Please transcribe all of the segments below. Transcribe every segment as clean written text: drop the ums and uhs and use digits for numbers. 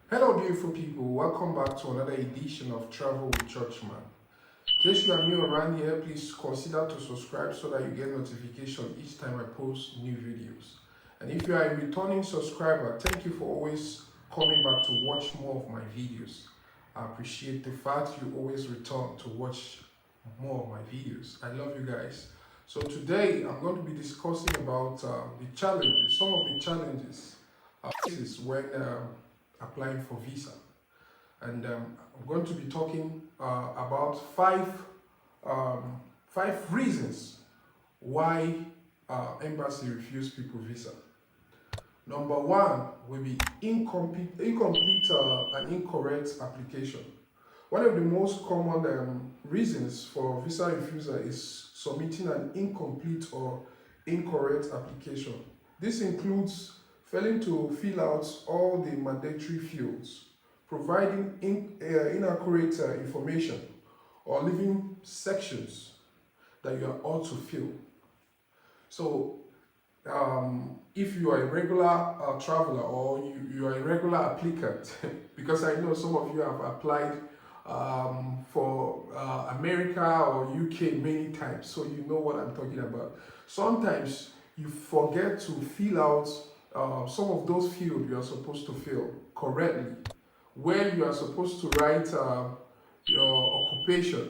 Hello, beautiful people. Welcome back to another edition of Travel with Churchman. In case you are new around here, please consider to subscribe so that you get notification each time I post new videos. And if you are a returning subscriber, thank you for always coming back to watch more of my videos. I appreciate the fact you always return to watch more of my videos. I love you guys. So today I'm going to be discussing about the challenges, some of the challenges faces when applying for visa, and I'm going to be talking about five reasons why embassy refuse people visa. Number one will be incomplete and incorrect application. One of the most common reasons for visa refusal is submitting an incomplete or incorrect application. This includes failing to fill out all the mandatory fields, providing inaccurate information, or leaving sections that you are ought to fill. So, if you are a regular traveler or you are a regular applicant, because I know some of you have applied for America or UK many times, so you know what I'm talking about. Sometimes you forget to fill out some of those fields you are supposed to fill correctly, where you are supposed to write your occupation,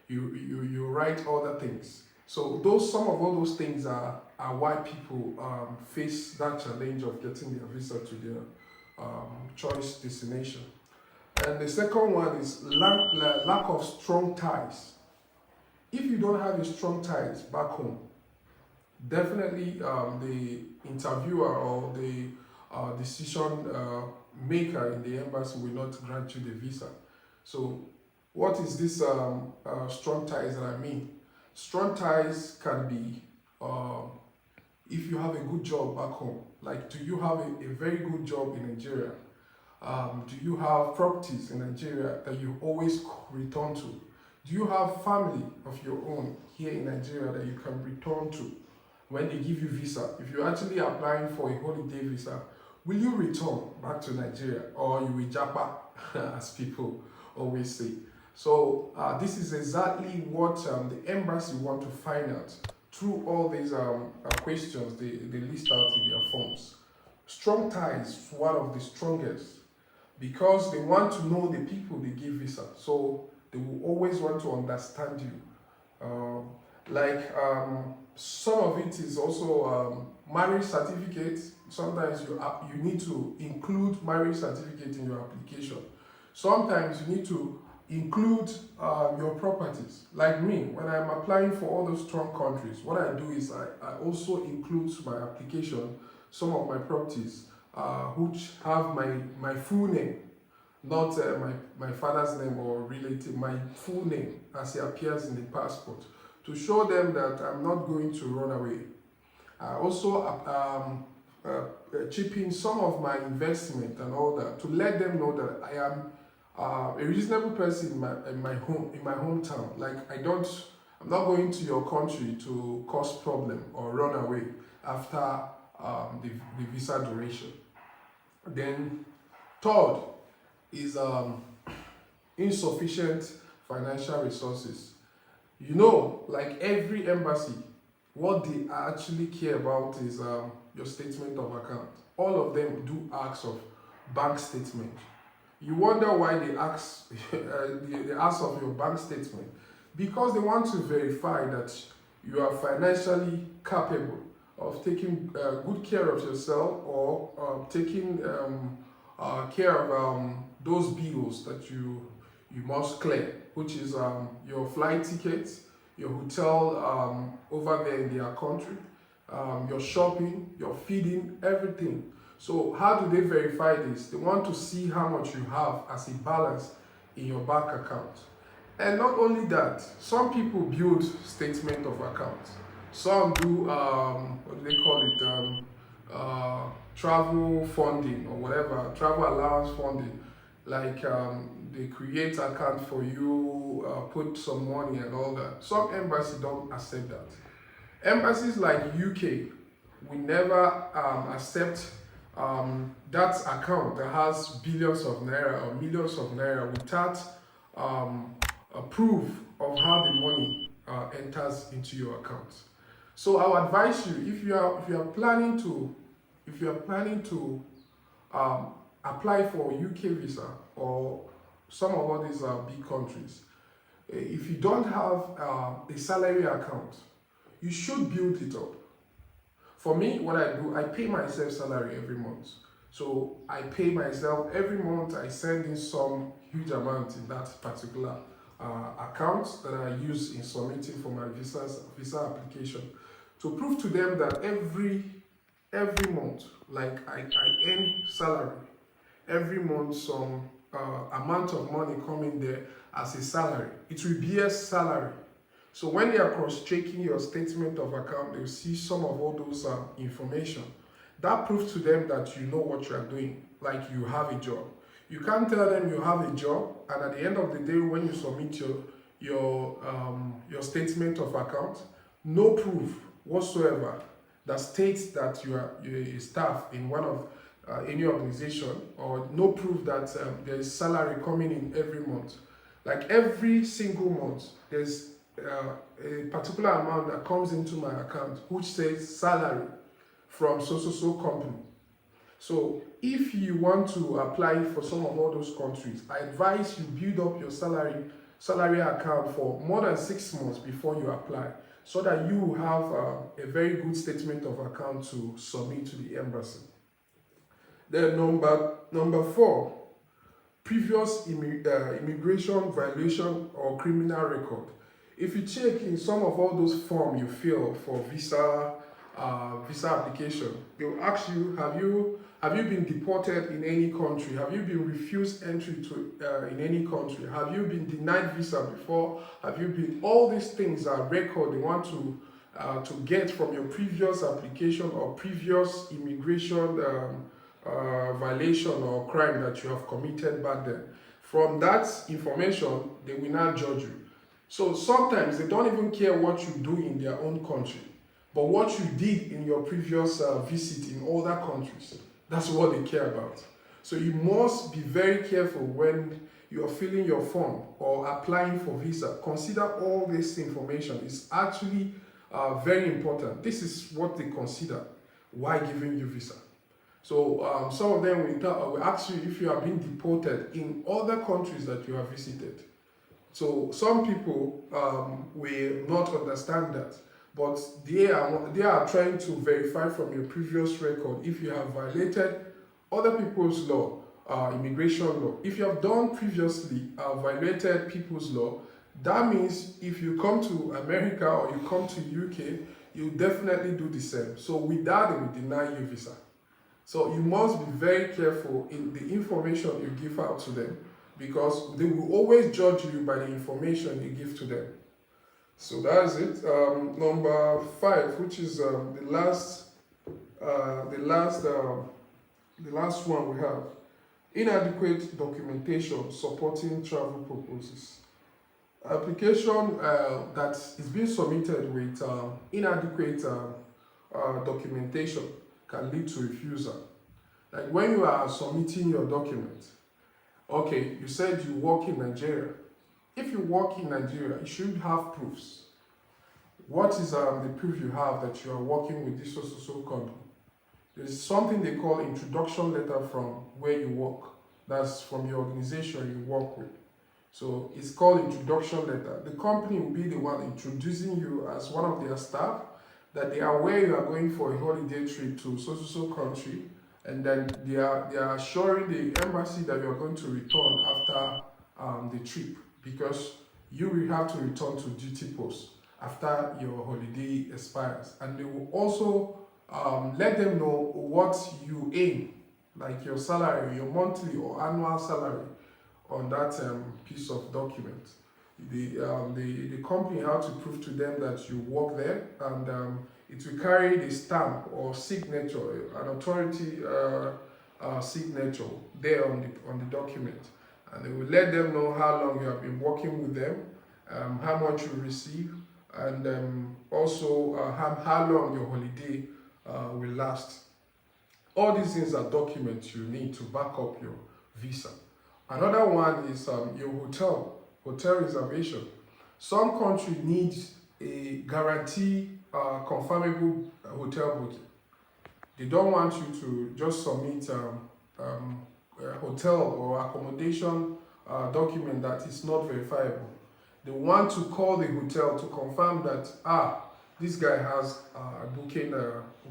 you write other things. So some of all those things are why people face that challenge of getting their visa to their choice destination. And the second one is lack of strong ties. If you don't have a strong ties back home, definitely the interviewer or the decision maker in the embassy will not grant you the visa. So what is this strong ties that I mean? Strong ties can be if you have a good job back home. Like, do you have a very good job in Nigeria? Do you have properties in Nigeria that you always return to? Do you have family of your own here in Nigeria that you can return to when they give you visa? If you're actually applying for a holiday visa, will you return back to Nigeria, or you will japa, as people always say? So this is exactly what the embassy want to find out through all these questions they list out in their forms. Strong ties is one of the strongest, because they want to know the people they give visa. So they will always want to understand you. Some of it is also marriage certificate. Sometimes you need to include marriage certificate in your application. Sometimes you need to include your properties. Like me, when I'm applying for all those strong countries, what I do is I also include my application some of my properties which have my full name, not my father's name or relative, my full name as it appears in the passport, to show them that I'm not going to run away. I also chip in some of my investment and all that to let them know that I am a reasonable person in my hometown. Like, I'm not going to your country to cause problem or run away after the visa duration. Then third is insufficient financial resources. You know, like every embassy, what they actually care about is your statement of account. All of them do ask of bank statement. You wonder why they ask they ask of your bank statement, because they want to verify that you are financially capable of taking good care of yourself, or taking care of those bills that you must clear, which is your flight tickets, your hotel over there in their country, your shopping, your feeding, everything. So how do they verify this? They want to see how much you have as a balance in your bank account. And not only that, some people build statement of account. Some do, what do they call it, travel funding or whatever, travel allowance funding. Like they create account for you, put some money and all that. Some embassies don't accept that. Embassies like UK will never accept that account that has billions of naira or millions of naira without a proof of how the money enters into your account. So I would advise you, if you are planning to apply for UK visa or some of all these big countries, if you don't have a salary account, you should build it up. For me, what I do, I pay myself salary every month. So I pay myself every month. I send in some huge amount in that particular account that I use in submitting for my visa application, to prove to them that every month, like I earn salary every month, some amount of money coming there as a salary. It will be a salary. So when they are cross-checking your statement of account, they'll see some of all those information. That proves to them that you know what you are doing, like you have a job. You can't tell them you have a job, and at the end of the day, when you submit your statement of account, no proof whatsoever that states that you're a staff in one of any organization, or no proof that there is salary coming in every month. Like every single month, there's a particular amount that comes into my account which says salary from so company. So if you want to apply for some of all those countries, I advise you build up your salary account for more than 6 months before you apply, so that you have a very good statement of account to submit to the embassy. Then number 4, previous immigration violation or criminal record. If you check in some of all those forms you fill for visa application, they will ask you, have you been deported in any country? Have you been refused entry to in any country? Have you been denied visa before? Have you been? All these things are record they want to get from your previous application or previous immigration violation or crime that you have committed back then. From that information, they will not judge you. So sometimes they don't even care what you do in their own country, but what you did in your previous visit in other countries. That's what they care about. So you must be very careful when you are filling your form or applying for visa. Consider all this information. It's actually very important. This is what they consider while giving you visa. So some of them will ask you if you have been deported in other countries that you have visited. So some people will not understand that, but they are trying to verify from your previous record if you have violated other people's law, immigration law. If you have done previously violated people's law, that means if you come to America or you come to UK, you definitely do the same. So with that, they will deny you visa. So you must be very careful in the information you give out to them, because they will always judge you by the information you give to them. So that's it. Number 5, which is the last one we have: inadequate documentation supporting travel purposes. Application that is being submitted with inadequate documentation can lead to refusal. Like when you are submitting your document, okay, you said you work in Nigeria. If you work in Nigeria, you should have proofs. What is the proof you have that you are working with this so company? There's something they call introduction letter from where you work. That's from your organization you work with. So it's called introduction letter. The company will be the one introducing you as one of their staff, that they are aware you are going for a holiday trip to so country, and then they are assuring the embassy that you are going to return after the trip, because you will have to return to duty post after your holiday expires. And they will also let them know what you aim, like your salary, your monthly or annual salary, on that piece of document. The company has to prove to them that you work there, and it will carry the stamp or signature, an authority signature there on the document, and they will let them know how long you have been working with them, how much you receive, and also how long your holiday will last. All these things are documents you need to back up your visa. Another one is your hotel reservation. Some country needs a guarantee confirmable hotel booking. They don't want you to just submit a hotel or accommodation document that is not verifiable. They want to call the hotel to confirm that this guy has a booking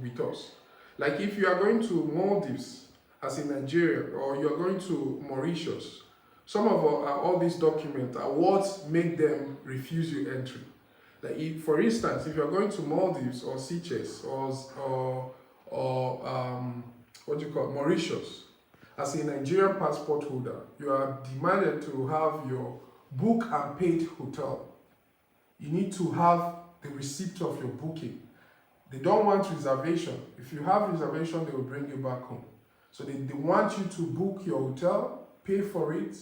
with us. Like if you are going to Maldives as in Nigeria, or you are going to Mauritius, some of all these documents are what make them refuse you entry. Like if, for instance, if you are going to Maldives or Seychelles or what do you call it, Mauritius, as a Nigerian passport holder, you are demanded to have your book and paid hotel. You need to have the receipt of your booking. They don't want reservation. If you have reservation, they will bring you back home. So they want you to book your hotel, pay for it,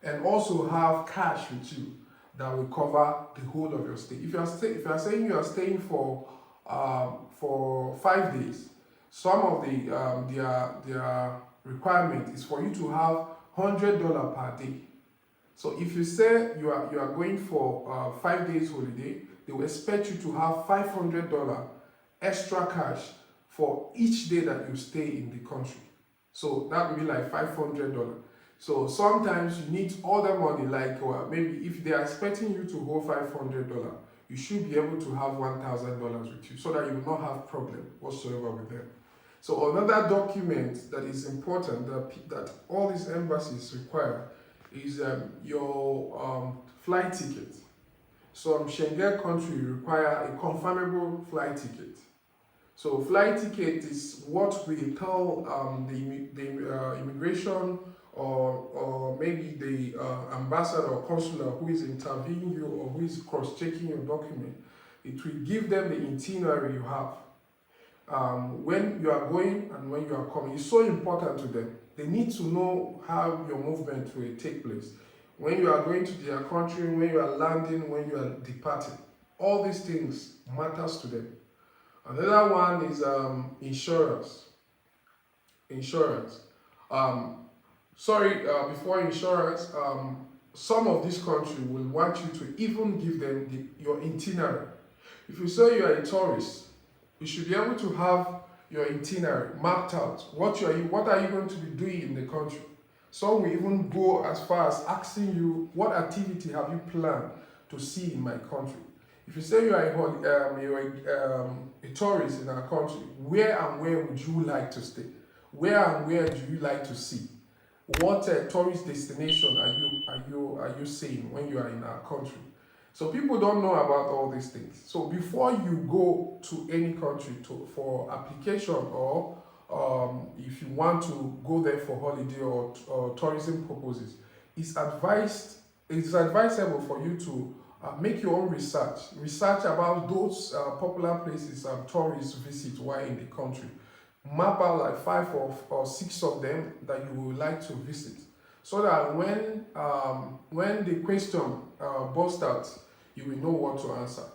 and also have cash with you that will cover the whole of your stay. If you are saying you are staying for 5 days, some of their requirement is for you to have $100 per day. So if you say you are going for 5 days holiday, they will expect you to have $500 extra cash for each day that you stay in the country. So that will be like $500. So sometimes you need other money, like maybe if they are expecting you to hold $500, you should be able to have $1,000 with you so that you will not have problem whatsoever with them. So another document that is important that all these embassies require is your flight ticket. Some Schengen country require a confirmable flight ticket. So flight ticket is what we tell the immigration or maybe the ambassador or consular who is interviewing you or who is cross-checking your document. It will give them the itinerary you have. When you are going and when you are coming, it's so important to them. They need to know how your movement will take place. When you are going to their country, when you are landing, when you are departing. All these things matters to them. Another one is insurance. Insurance. Before insurance, some of this country will want you to even give them your itinerary. If you say you are a tourist, you should be able to have your itinerary mapped out. What are you going to be doing in the country? Some will even go as far as asking you, what activity have you planned to see in my country? If you say you are a tourist in our country, where and where would you like to stay? Where and where do you like to see? What tourist destination are you seeing when you are in our country? So people don't know about all these things. So before you go to any country for application or if you want to go there for holiday or tourism purposes, it's advisable for you to make your own research about those popular places tourists visit while in the country. Map out like 5 or 6 of them that you would like to visit, so that when the question bursts out, you will know what to answer.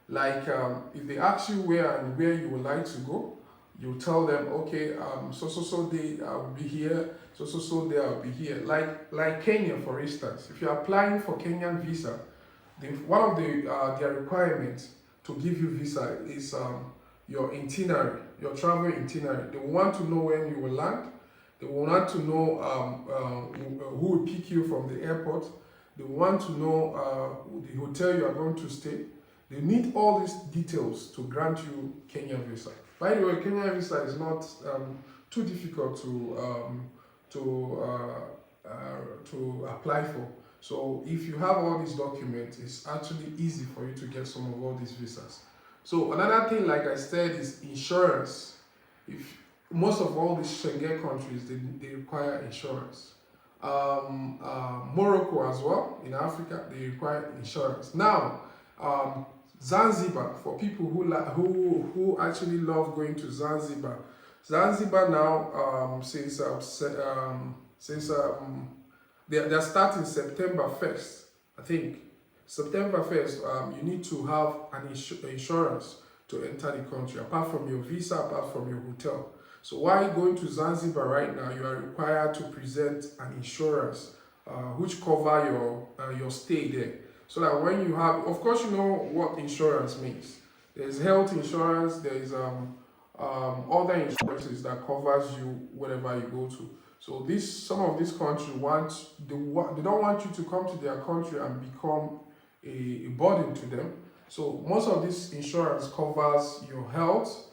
Like if they ask you where you would like to go, you tell them, okay, so day I will be here, so day I will be here. Like Kenya, for instance, if you are applying for Kenyan visa, one of their requirements to give you visa is your itinerary, your travel itinerary. They want to know when you will land. They want to know who will pick you from the airport. They want to know the hotel you are going to stay. They need all these details to grant you Kenyan visa. By the way, Kenyan visa is not too difficult to apply for. So if you have all these documents, it's actually easy for you to get some of all these visas. So another thing, like I said, is insurance. If most of all these Schengen countries, they require insurance. Morocco as well, in Africa, they require insurance. Now, Zanzibar, for people who actually love going to Zanzibar. Zanzibar now, since they're starting September 1st, I think. September 1st, you need to have an insurance to enter the country, apart from your visa, apart from your hotel. So while going to Zanzibar right now, you are required to present an insurance which cover your stay there. So that when you have, of course, you know what insurance means. There's health insurance, there's other insurances that covers you wherever you go to. So some of these countries they don't want you to come to their country and become a burden to them. So most of this insurance covers your health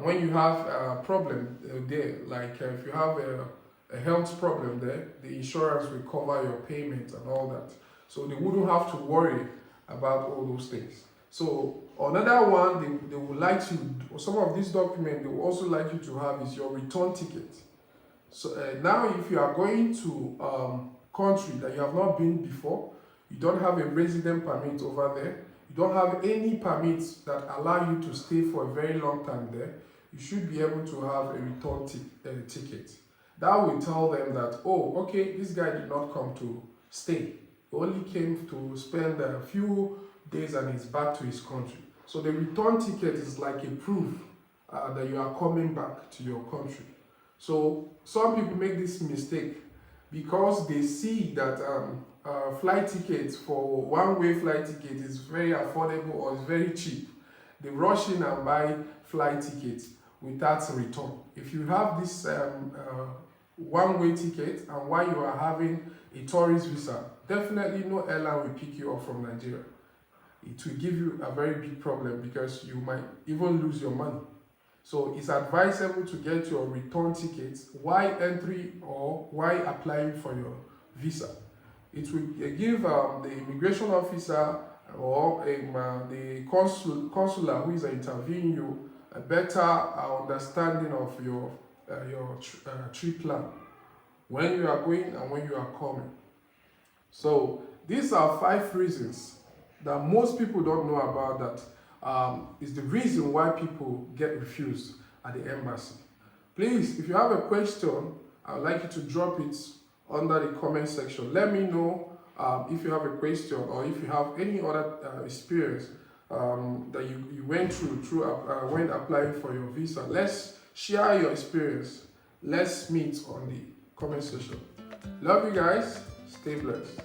when you have a problem there. Like if you have a health problem there, the insurance will cover your payment and all that. So they wouldn't have to worry about all those things. So another one they would like you, some of these documents they would also like you to have is your return ticket. So now if you are going to country that you have not been before, you don't have a resident permit over there, you don't have any permits that allow you to stay for a very long time there, you should be able to have a return ticket. That will tell them that, oh, okay, this guy did not come to stay. He only came to spend a few days and he's back to his country. So the return ticket is like a proof that you are coming back to your country. So some people make this mistake because they see that flight tickets for one-way flight ticket is very affordable or is very cheap. They rush in and buy flight tickets without return. If you have this one-way ticket and while you are having a tourist visa, definitely no airline will pick you up from Nigeria. It will give you a very big problem because you might even lose your money. So it's advisable to get your return tickets while entering or while applying for your visa. It will give the immigration officer or the consular who is interviewing you a better understanding of your trip plan, when you are going and when you are coming. So these are 5 reasons that most people don't know about that is the reason why people get refused at the embassy. Please, if you have a question, I would like you to drop it under the comment section. Let me know if you have a question or if you have any other experience that you went through when applying for your visa. Let's share your experience. Let's meet on the comment section. Love you guys. Stay blessed.